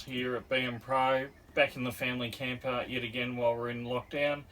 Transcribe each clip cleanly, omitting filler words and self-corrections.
here at BM Pro, back in the family camper yet again while we're in lockdown.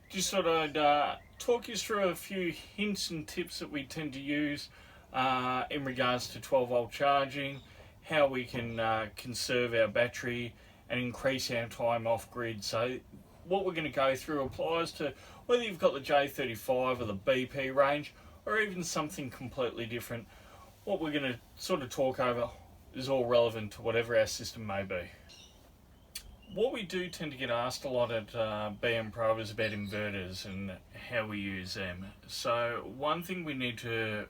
Just thought I'd talk you through a few hints and tips that we tend to use in regards to 12 volt charging, how we can conserve our battery and increase our time off grid. So what we're going to go through applies to whether you've got the J35 or the BP range or even something completely different. What we're going to sort of talk over is all relevant to whatever our system may be. What we do tend to get asked a lot at BM Pro is about inverters and how we use them. So one thing we need to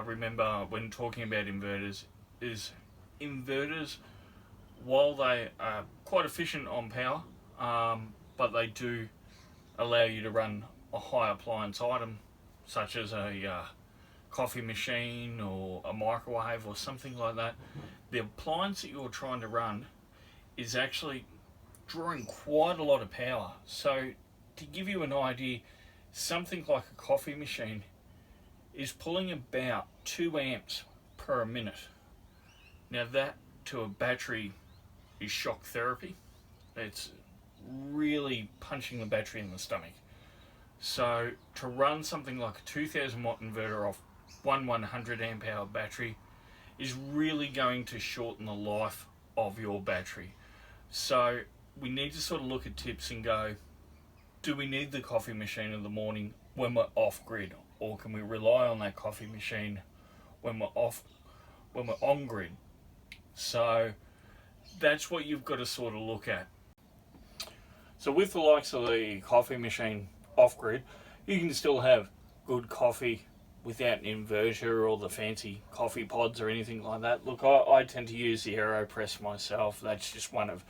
remember when talking about inverters is inverters, while they are quite efficient on power, but they do allow you to run a high appliance item such as a coffee machine or a microwave or something like that. The appliance that you're trying to run is actually drawing quite a lot of power. So to give you an idea, something like a coffee machine is pulling about 2 amps per minute. Now that to a battery is shock therapy. It's really punching the battery in the stomach. So to run something like a 2000 watt inverter off one 100 amp hour battery is really going to shorten the life of your battery. So we need to sort of look at tips and go, do we need the coffee machine in the morning when we're off grid, or can we rely on that coffee machine when we're on grid? So that's what you've got to sort of look at. So with the likes of the coffee machine off grid, you can still have good coffee without an inverter or the fancy coffee pods or anything like that. Look, I tend to use the AeroPress myself. That's just one of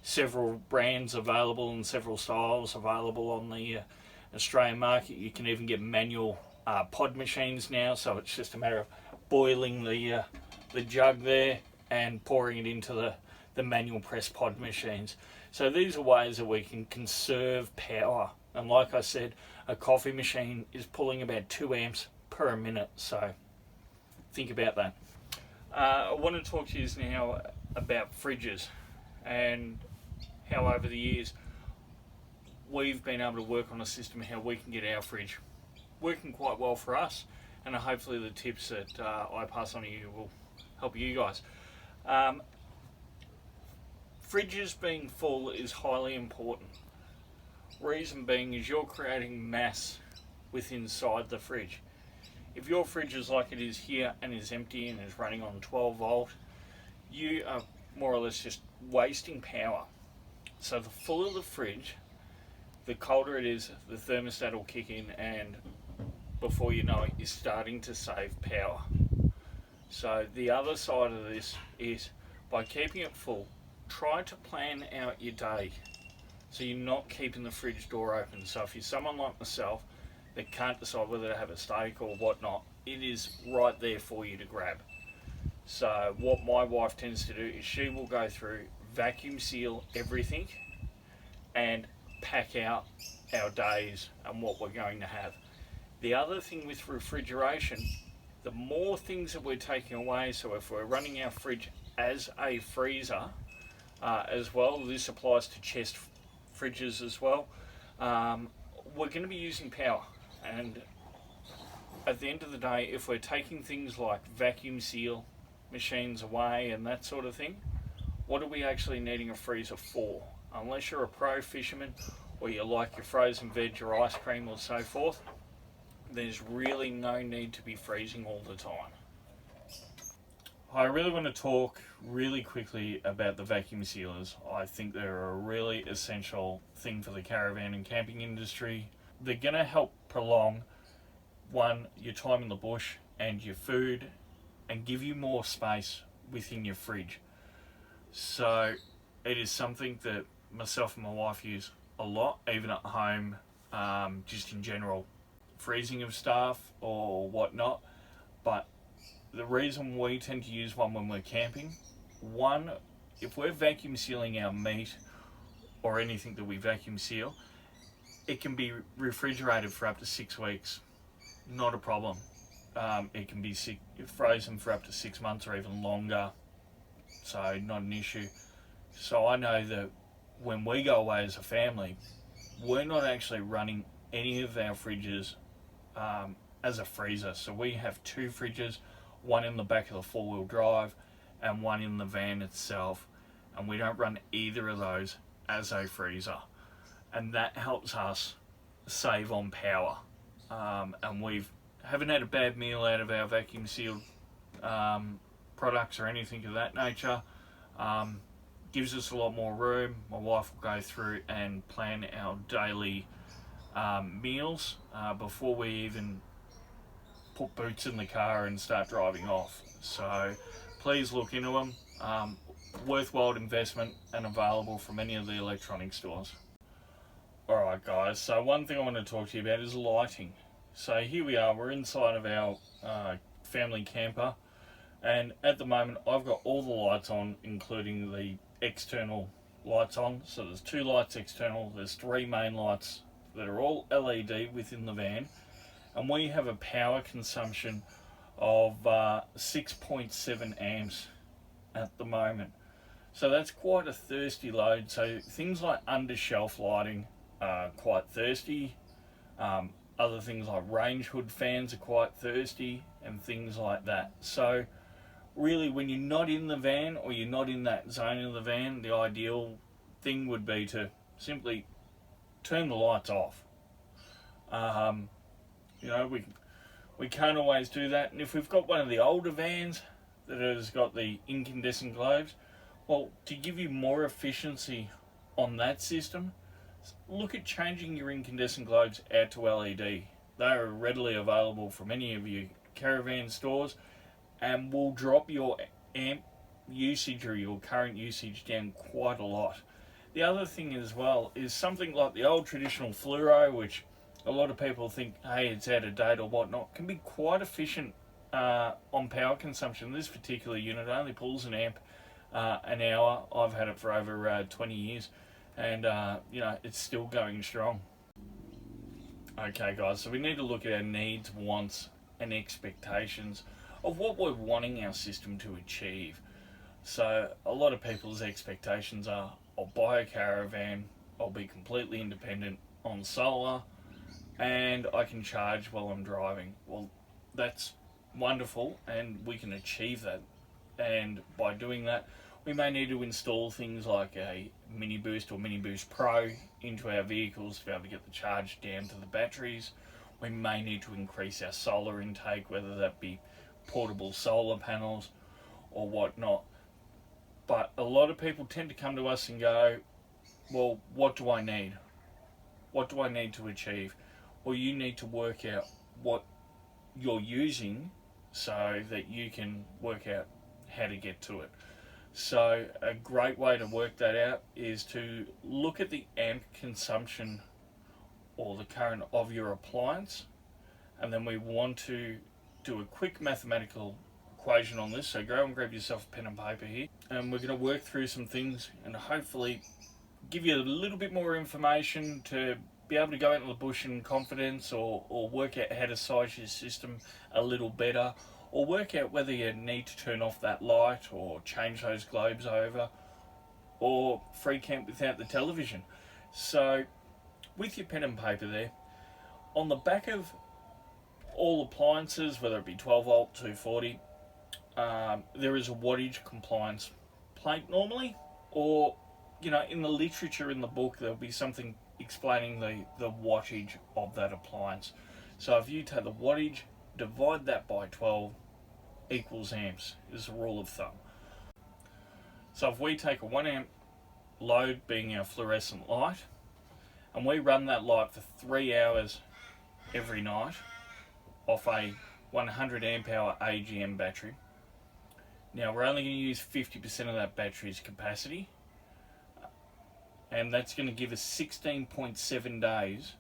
several brands available and several styles available on the Australian market. You can even get manual pod machines now, so it's just a matter of boiling the jug there and pouring it into the manual press pod machines. So these are ways that we can conserve power. And like I said, a coffee machine is pulling about 2 amps per minute, so think about that. I want to talk to you now about fridges and how over the years we've been able to work on a system how we can get our fridge working quite well for us, and hopefully the tips that I pass on to you will help you guys. Fridges being full is highly important. Reason being is you're creating mass inside the fridge. If your fridge is like it is here and is empty and is running on 12 volt, you are more or less just wasting power. So the fuller the fridge, the colder it is, the thermostat will kick in, and before you know it, you're starting to save power. So the other side of this is, by keeping it full, try to plan out your day so you're not keeping the fridge door open. So if you're someone like myself that can't decide whether to have a steak or whatnot, it is right there for you to grab. So what my wife tends to do is she will go through, vacuum seal everything and pack out our days and what we're going to have. The other thing with refrigeration, the more things that we're taking away, so if we're running our fridge as a freezer as well, this applies to chest fridges as well, we're going to be using power. And at the end of the day, if we're taking things like vacuum seal machines away and that sort of thing, what are we actually needing a freezer for? Unless you're a pro fisherman or you like your frozen veg or ice cream or so forth, there's really no need to be freezing all the time. I really want to talk really quickly about the vacuum sealers. I think they're a really essential thing for the caravan and camping industry. They're going to help prolong, one, your time in the bush and your food, and give you more space within your fridge. So it is something that myself and my wife use a lot, even at home, just in general, freezing of stuff or whatnot. But the reason we tend to use one when we're camping, one, if we're vacuum sealing our meat or anything that we vacuum seal, it can be refrigerated for up to 6 weeks, not a problem. It can be frozen for up to 6 months or even longer. so not an issue. So I know that when we go away as a family, we're not actually running any of our fridges as a freezer. So we have two fridges, one in the back of the four-wheel drive and one in the van itself, and we don't run either of those as a freezer, and that helps us save on power. And we haven't had a bad meal out of our vacuum sealed products or anything of that nature. Gives us a lot more room. My wife will go through and plan our daily meals before we even put boots in the car and start driving off. So please look into them. Worthwhile investment and available from any of the electronic stores. Alright guys, so one thing I want to talk to you about is lighting. So here we are, we're inside of our family camper, and at the moment I've got all the lights on, including the external lights on. So there's two lights external, there's three main lights that are all LED within the van, and we have a power consumption of 6.7 amps at the moment. So that's quite a thirsty load. So things like under shelf lighting are quite thirsty. Other things like range hood fans are quite thirsty and things like that. So really, when you're not in the van or you're not in that zone of the van, the ideal thing would be to simply turn the lights off. You know, we can't always do that, and if we've got one of the older vans that has got the incandescent globes, well, to give you more efficiency on that system, look at changing your incandescent globes out to LED. They are readily available from any of your caravan stores and will drop your amp usage or your current usage down quite a lot. The other thing as well is something like the old traditional fluoro, which a lot of people think, hey, it's out of date or whatnot, can be quite efficient on power consumption. This particular unit only pulls an amp an hour. I've had it for over 20 years, and you know, it's still going strong. Okay guys, so we need to look at our needs, wants and expectations of what we're wanting our system to achieve. So a lot of people's expectations are, I'll buy a caravan, I'll be completely independent on solar, and I can charge while I'm driving. Well, that's wonderful, and we can achieve that. And by doing that, we may need to install things like a Mini Boost or Mini Boost Pro into our vehicles to be able to get the charge down to the batteries. We may need to increase our solar intake, whether that be portable solar panels or whatnot. But a lot of people tend to come to us and go, well, what do I need? What do I need to achieve? Well, you need to work out what you're using so that you can work out how to get to it. So a great way to work that out is to look at the amp consumption or the current of your appliance, and then we want to do a quick mathematical equation on this. So go and grab yourself a pen and paper here, and we're going to work through some things and hopefully give you a little bit more information to be able to go out in the bush in confidence, or work out how to size your system a little better, or work out whether you need to turn off that light or change those globes over, or free camp without the television. So with your pen and paper there, on the back of all appliances, whether it be 12 volt, 240, there is a wattage compliance plate normally, or you know, in the literature in the book there'll be something explaining the wattage of that appliance. So if you take the wattage, divide that by 12 equals amps is a rule of thumb. So if we take a 1 amp load being our fluorescent light, and we run that light for 3 hours every night off a 100 amp hour AGM battery. Now we're only going to use 50% of that battery's capacity, and that's going to give us 16.7 days.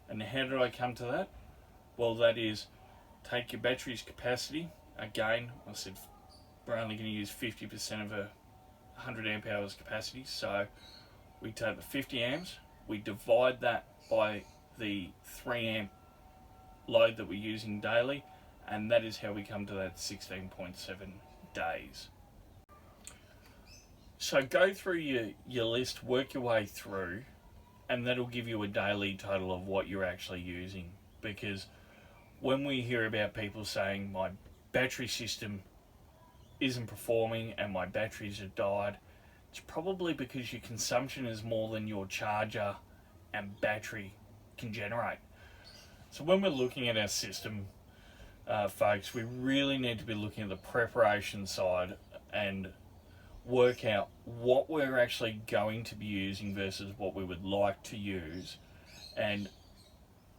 And how did I come to that? Well, that is, take your battery's capacity. Again, I said we're only going to use 50% of a 100 amp hours capacity, so we take the 50 amps, we divide that by the 3 amp load that we're using daily, and that is how we come to that 16.7 days. So go through your list, work your way through, and that'll give you a daily total of what you're actually using. Because when we hear about people saying my battery system isn't performing and my batteries have died, it's probably because your consumption is more than your charger and battery can generate. So when we're looking at our system, folks, we really need to be looking at the preparation side and work out what we're actually going to be using versus what we would like to use, and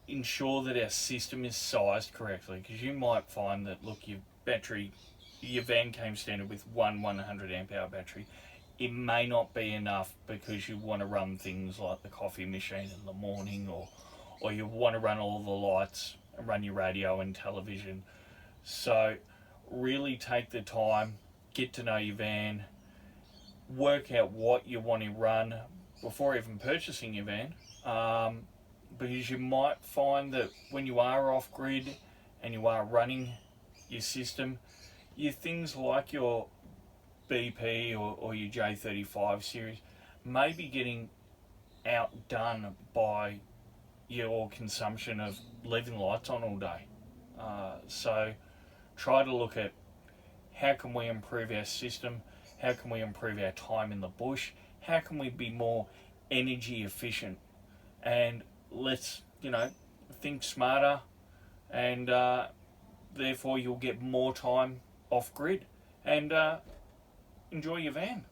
ensure that our system is sized correctly. Because you might find that, look, your van came standard with one 100 amp hour battery. It may not be enough because you want to run things like the coffee machine in the morning, or you want to run all the lights and run your radio and television. So really take the time, get to know your van, work out what you want to run before even purchasing your van. Because you might find that when you are off grid and you are running your system, your things like your BP or your J35 series may be getting outdone by your consumption of leaving the lights on all day. So try to look at how can we improve our system, how can we improve our time in the bush, how can we be more energy efficient, and let's think smarter, and therefore you'll get more time off grid and enjoy your van.